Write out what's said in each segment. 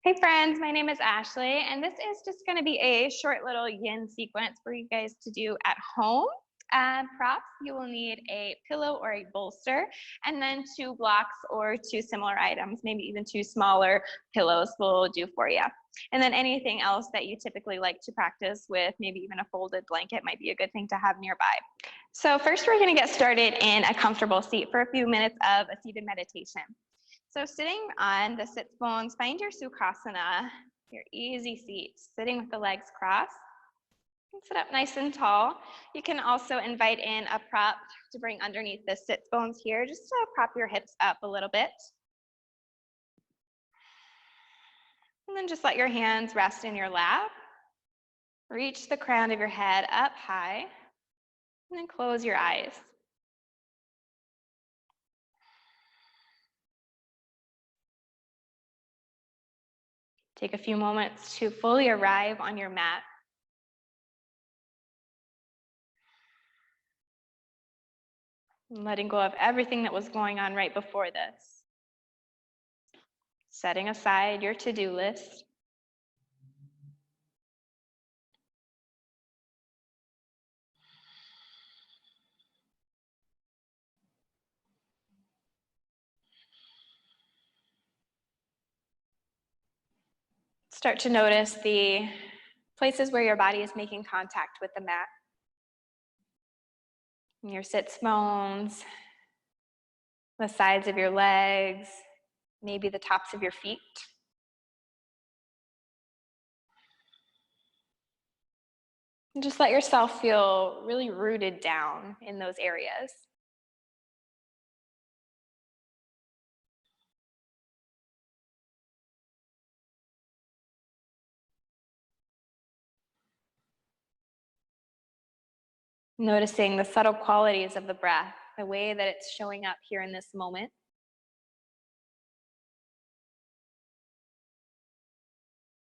Hey friends, my name is Ashley, and this is just going to be a short little yin sequence for you guys to do at home. Props, you will need a pillow or a bolster, and then 2 blocks or 2 similar items, maybe even 2 smaller pillows will do for you. And then anything else that you typically like to practice with, maybe even a folded blanket might be a good thing to have nearby. So first we're going to get started in a comfortable seat for a few minutes of a seated meditation. So sitting on the sits bones, find your Sukhasana, your easy seat, sitting with the legs crossed. And sit up nice and tall. You can also invite in a prop to bring underneath the sits bones here, just to prop your hips up a little bit. And then just let your hands rest in your lap. Reach the crown of your head up high, and then close your eyes. Take a few moments to fully arrive on your mat. And letting go of everything that was going on right before this. Setting aside your to-do list. Start to notice the places where your body is making contact with the mat. Your sits bones, the sides of your legs, maybe the tops of your feet. And just let yourself feel really rooted down in those areas. Noticing the subtle qualities of the breath, the way that it's showing up here in this moment.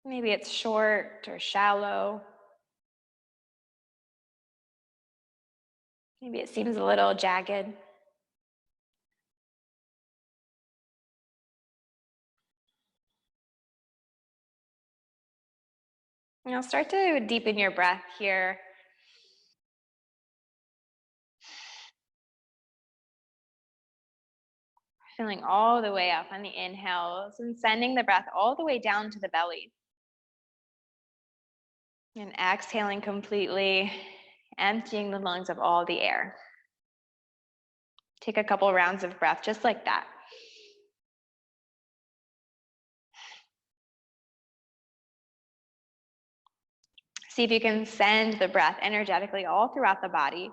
Maybe it's short or shallow. Maybe it seems a little jagged. Now start to deepen your breath here. Filling all the way up on the inhales and sending the breath all the way down to the belly. And exhaling completely, emptying the lungs of all the air. Take a couple rounds of breath just like that. See if you can send the breath energetically all throughout the body,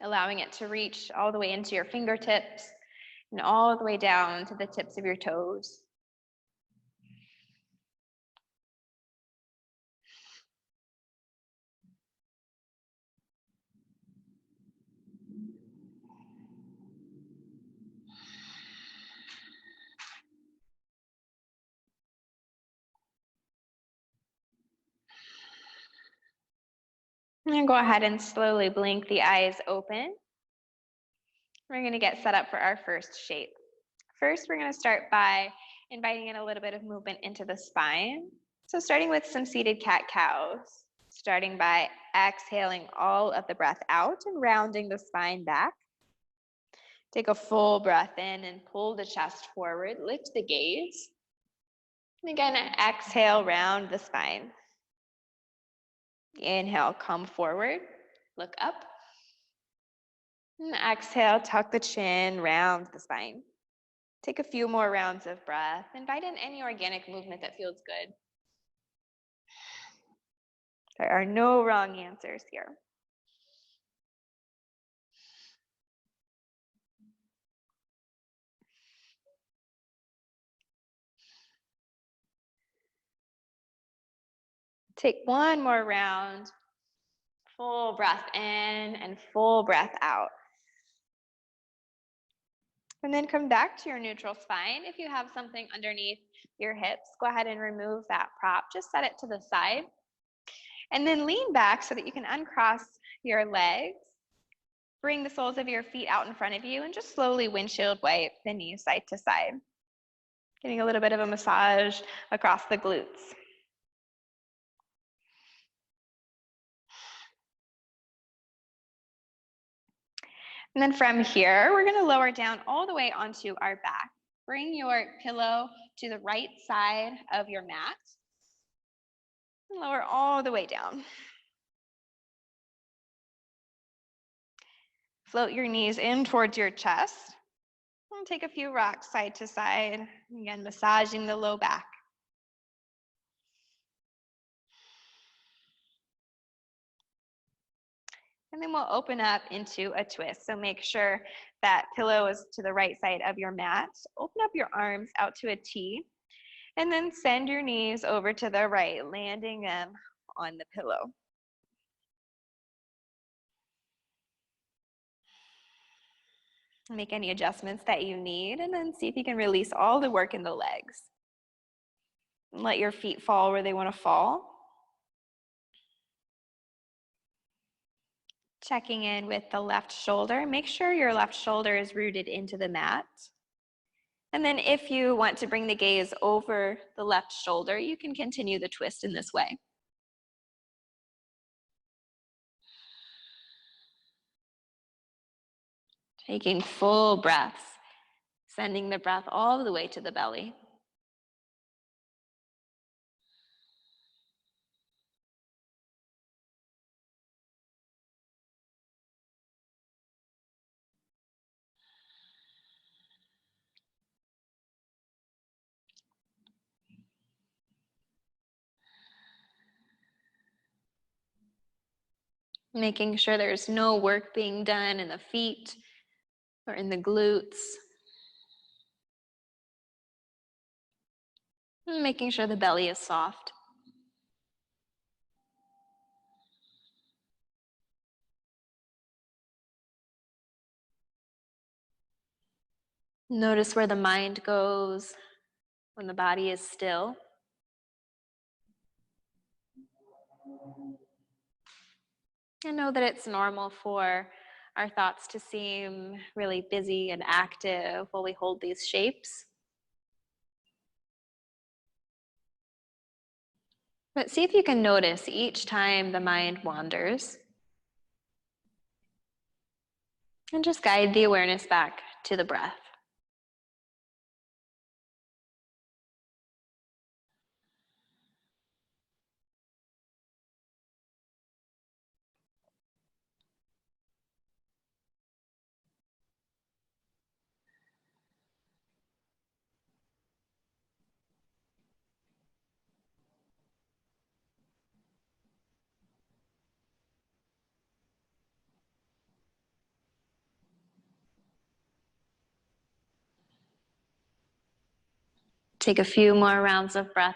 allowing it to reach all the way into your fingertips and all the way down to the tips of your toes. And then go ahead and slowly blink the eyes open. We're going to get set up for our first shape. First, we're going to start by inviting in a little bit of movement into the spine. So starting with some seated cat-cows, starting by exhaling all of the breath out and rounding the spine back. Take a full breath in and pull the chest forward, lift the gaze. And again, exhale, round the spine. Inhale, come forward, look up. And exhale, tuck the chin, round the spine. Take a few more rounds of breath. Invite in any organic movement that feels good. There are no wrong answers here. Take one more round. Full breath in and full breath out. And then come back to your neutral spine. If you have something underneath your hips, go ahead and remove that prop. Just set it to the side. And then lean back so that you can uncross your legs. Bring the soles of your feet out in front of you and just slowly windshield wipe the knees side to side. Getting a little bit of a massage across the glutes. And then from here, we're going to lower down all the way onto our back. Bring your pillow to the right side of your mat. And lower all the way down. Float your knees in towards your chest. And take a few rocks side to side. Again, massaging the low back. And then we'll open up into a twist. So make sure that pillow is to the right side of your mat. Open up your arms out to a T. And then send your knees over to the right, landing them on the pillow. Make any adjustments that you need, and then see if you can release all the work in the legs. Let your feet fall where they want to fall. Checking in with the left shoulder. Make sure your left shoulder is rooted into the mat. And then if you want to bring the gaze over the left shoulder, you can continue the twist in this way. Taking full breaths, sending the breath all the way to the belly. Making sure there's no work being done in the feet or in the glutes. Making sure the belly is soft. Notice where the mind goes when the body is still. And know that it's normal for our thoughts to seem really busy and active while we hold these shapes. But see if you can notice each time the mind wanders. And just guide the awareness back to the breath. Take a few more rounds of breath.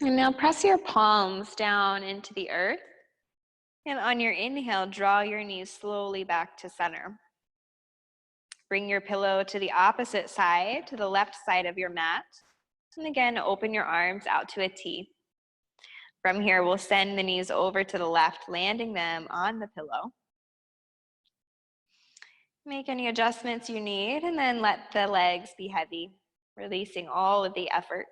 And now press your palms down into the earth. And on your inhale, draw your knees slowly back to center. Bring your pillow to the opposite side, to the left side of your mat. And again, open your arms out to a T. From here, we'll send the knees over to the left, landing them on the pillow. Make any adjustments you need, and then let the legs be heavy, releasing all of the effort.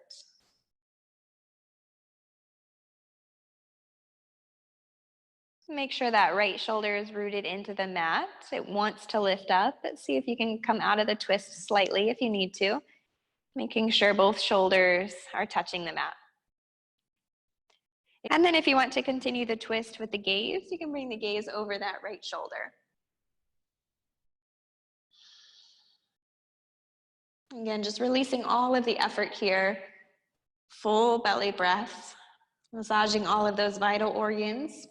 Make sure that right shoulder is rooted into the mat. It wants to lift up, but see if you can come out of the twist slightly if you need to. Making sure both shoulders are touching the mat. And then if you want to continue the twist with the gaze, you can bring the gaze over that right shoulder. Again, just releasing all of the effort here. Full belly breath, massaging all of those vital organs.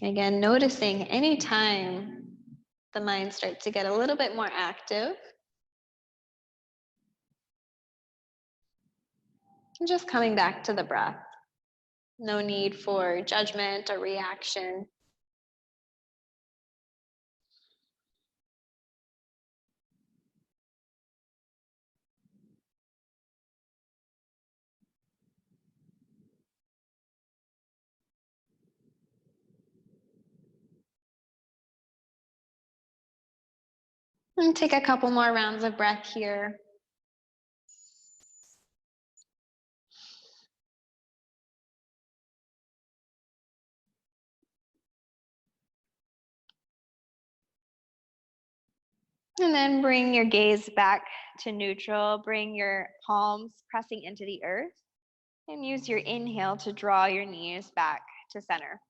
Again, noticing anytime the mind starts to get a little bit more active, And just coming back to the breath. No need for judgment or reaction. And take a couple more rounds of breath here. And then bring your gaze back to neutral. Bring your palms pressing into the earth. And use your inhale to draw your knees back to center.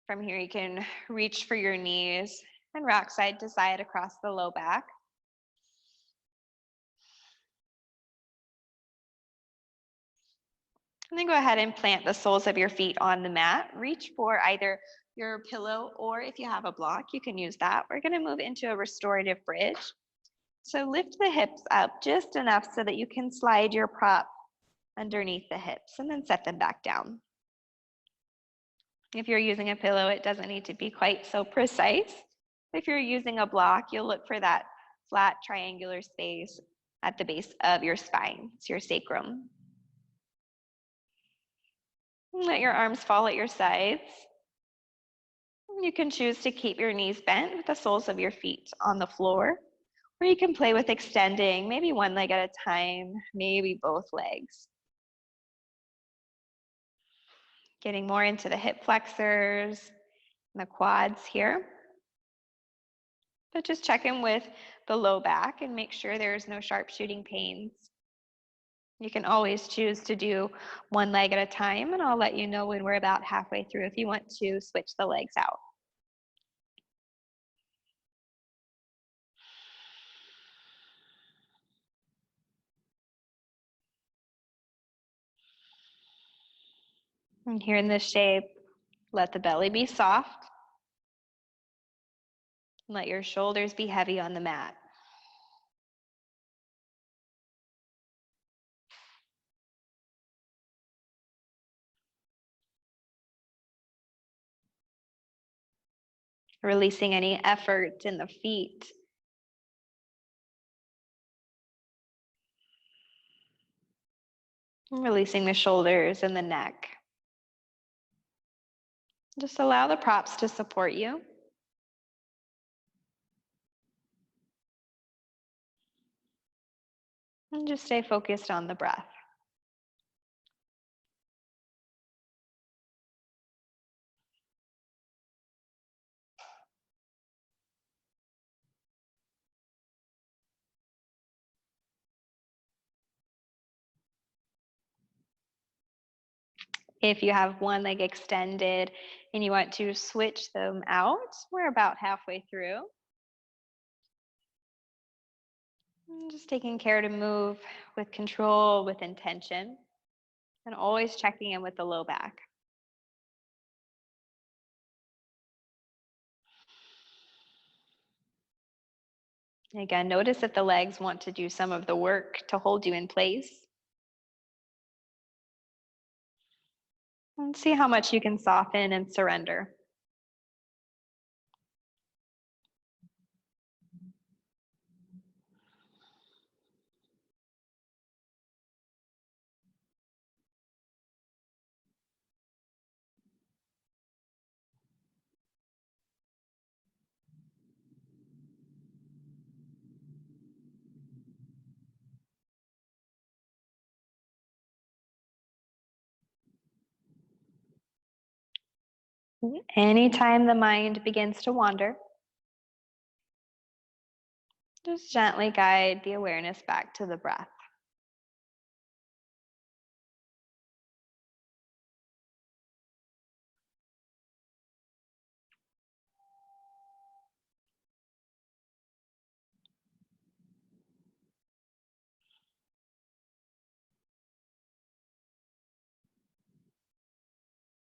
From here, you can reach for your knees and rock side to side across the low back. And then go ahead and plant the soles of your feet on the mat. Reach for either your pillow, or if you have a block, you can use that. We're going to move into a restorative bridge. So lift the hips up just enough so that you can slide your prop underneath the hips and then set them back down. If you're using a pillow, it doesn't need to be quite so precise. If you're using a block, you'll look for that flat triangular space at the base of your spine. It's your sacrum. Let your arms fall at your sides. You can choose to keep your knees bent with the soles of your feet on the floor, or you can play with extending, maybe one leg at a time, maybe both legs. Getting more into the hip flexors and the quads here. But just check in with the low back and make sure there's no sharp shooting pains. You can always choose to do one leg at a time, and I'll let you know when we're about halfway through if you want to switch the legs out. And here in this shape, let the belly be soft. Let your shoulders be heavy on the mat. Releasing any effort in the feet. Releasing the shoulders and the neck. Just allow the props to support you. And just stay focused on the breath. If you have one leg extended and you want to switch them out, we're about halfway through. And just taking care to move with control, with intention, and always checking in with the low back. Again, notice if the legs want to do some of the work to hold you in place. And see how much you can soften and surrender. Anytime the mind begins to wander, just gently guide the awareness back to the breath.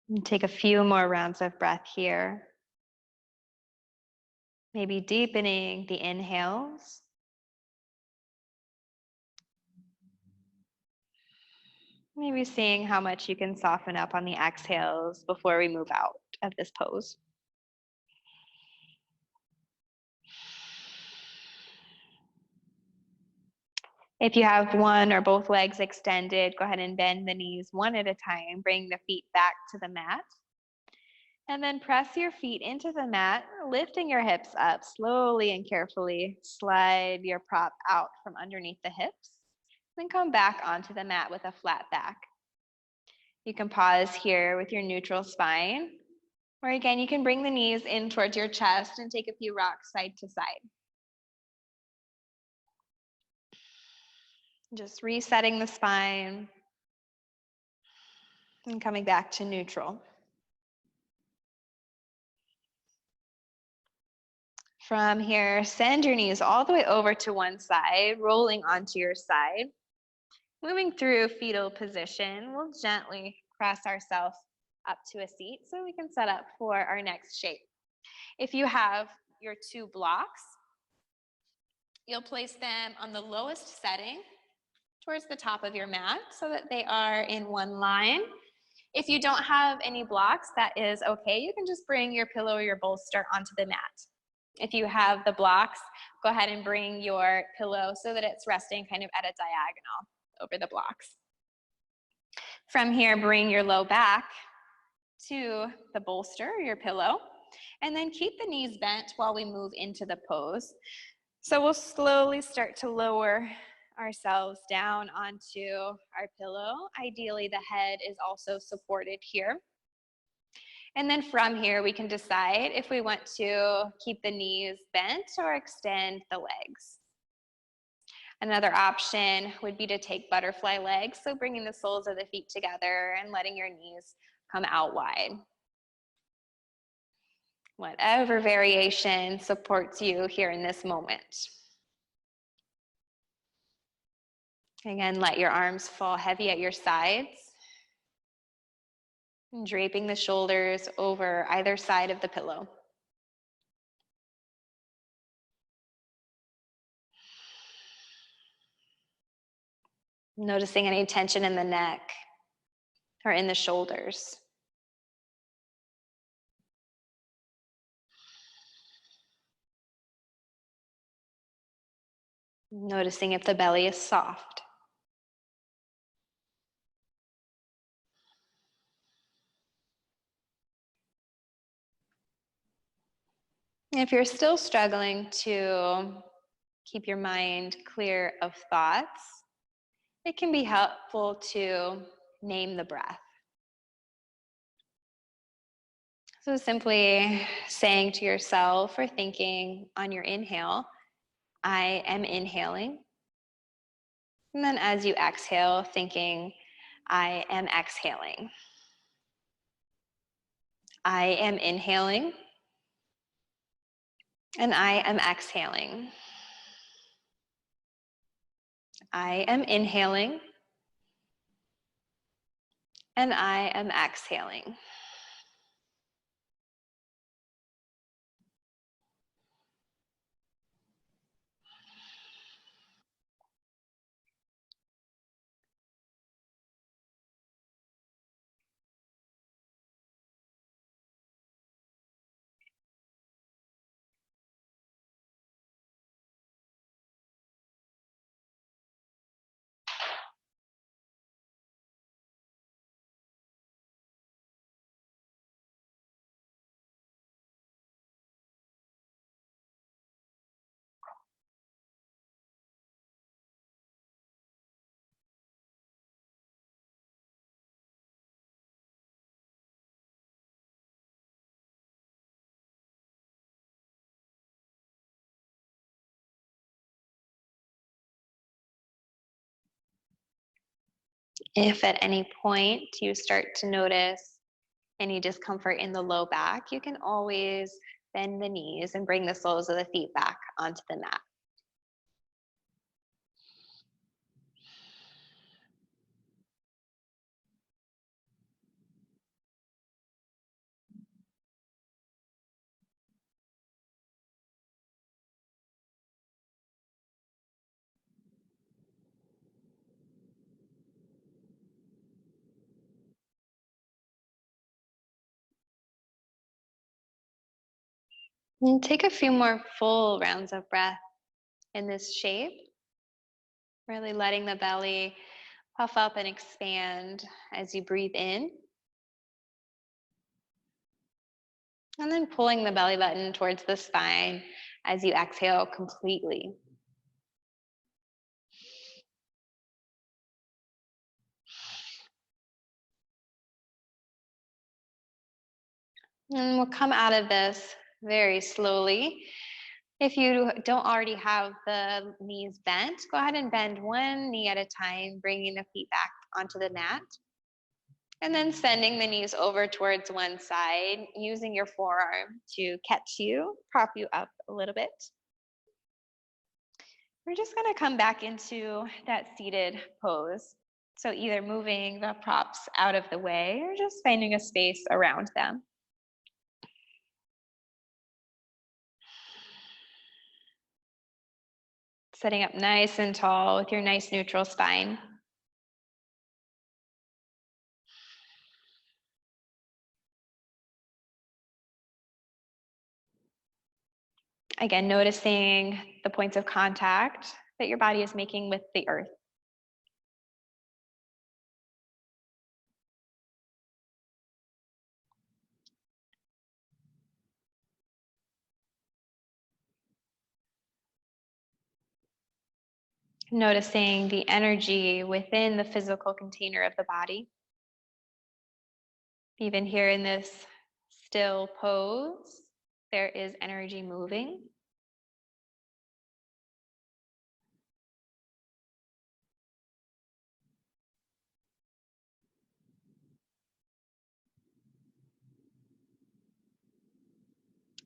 And take a few more rounds of breath here. Maybe deepening the inhales. Maybe seeing how much you can soften up on the exhales before we move out of this pose. If you have one or both legs extended, go ahead and bend the knees one at a time. Bring the feet back to the mat. And then press your feet into the mat, lifting your hips up slowly and carefully. Slide your prop out from underneath the hips. Then come back onto the mat with a flat back. You can pause here with your neutral spine. Or again, you can bring the knees in towards your chest and take a few rocks side to side. Just resetting the spine and coming back to neutral. From here, send your knees all the way over to one side, rolling onto your side. Moving through fetal position, we'll gently press ourselves up to a seat so we can set up for our next shape. If you have your two blocks, you'll place them on the lowest setting towards the top of your mat so that they are in one line. If you don't have any blocks, that is okay. You can just bring your pillow or your bolster onto the mat. If you have the blocks, go ahead and bring your pillow so that it's resting kind of at a diagonal over the blocks. From here, bring your low back to the bolster or your pillow, and then keep the knees bent while we move into the pose. So we'll slowly start to lower ourselves down onto our pillow. Ideally, the head is also supported here. And then from here, we can decide if we want to keep the knees bent or extend the legs. Another option would be to take butterfly legs, so bringing the soles of the feet together and letting your knees come out wide. Whatever variation supports you here in this moment. Again, let your arms fall heavy at your sides. And draping the shoulders over either side of the pillow. Noticing any tension in the neck or in the shoulders. Noticing if the belly is soft. If you're still struggling to keep your mind clear of thoughts, it can be helpful to name the breath. So simply saying to yourself or thinking on your inhale, I am inhaling. And then as you exhale, thinking, I am exhaling. I am inhaling. And I am exhaling. I am inhaling. And I am exhaling. If at any point you start to notice any discomfort in the low back, you can always bend the knees and bring the soles of the feet back onto the mat. And take a few more full rounds of breath in this shape. Really letting the belly puff up and expand as you breathe in. And then pulling the belly button towards the spine as you exhale completely. And we'll come out of this very slowly. If you don't already have the knees bent, go ahead and bend one knee at a time, bringing the feet back onto the mat. And then sending the knees over towards one side, using your forearm to catch you, prop you up a little bit. We're just going to come back into that seated pose. So either moving the props out of the way or just finding a space around them. Sitting up nice and tall with your nice neutral spine. Again, noticing the points of contact that your body is making with the earth. Noticing the energy within the physical container of the body. Even here in this still pose, there is energy moving.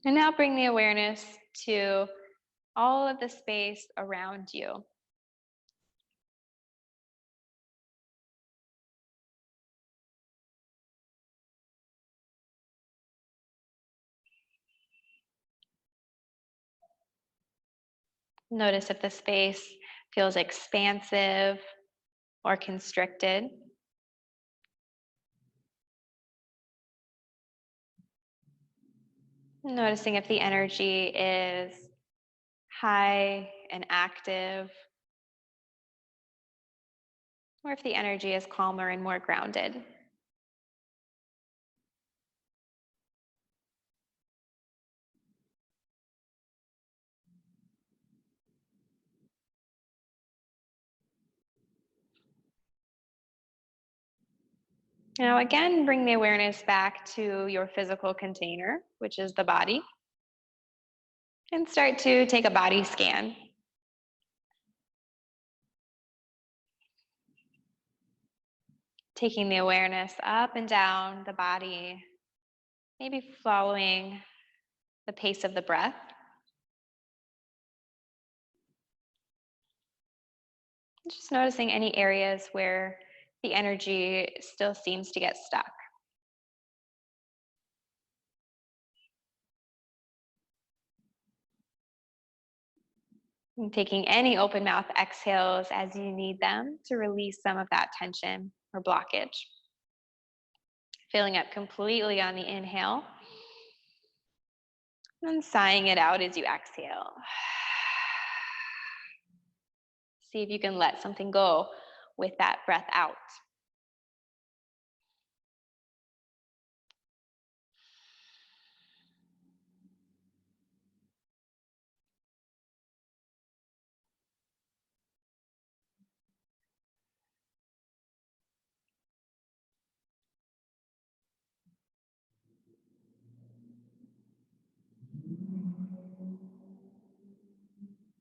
And now bring the awareness to all of the space around you. Notice if the space feels expansive or constricted. Noticing if the energy is high and active, or if the energy is calmer and more grounded. Now again, bring the awareness back to your physical container, which is the body, and start to take a body scan. Taking the awareness up and down the body, maybe following the pace of the breath. Just noticing any areas where the energy still seems to get stuck. And taking any open mouth exhales as you need them to release some of that tension or blockage. Filling up completely on the inhale. And sighing it out as you exhale. See if you can let something go with that breath out.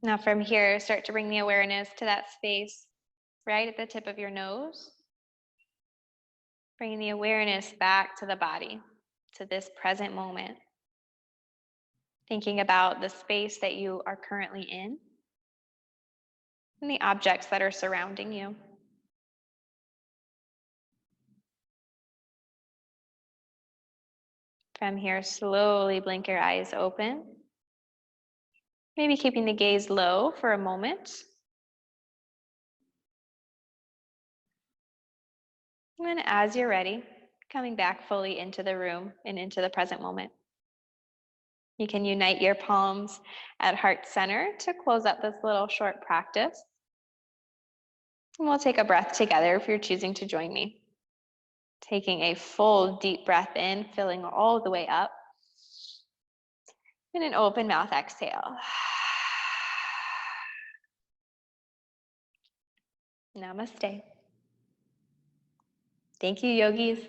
Now from here, start to bring the awareness to that space right at the tip of your nose. Bringing the awareness back to the body, to this present moment. Thinking about the space that you are currently in and the objects that are surrounding you. From here, slowly blink your eyes open. Maybe keeping the gaze low for a moment. And then as you're ready, coming back fully into the room and into the present moment. You can unite your palms at heart center to close up this little short practice. And we'll take a breath together if you're choosing to join me. Taking a full deep breath in, filling all the way up. And an open mouth exhale. Namaste. Thank you, yogis.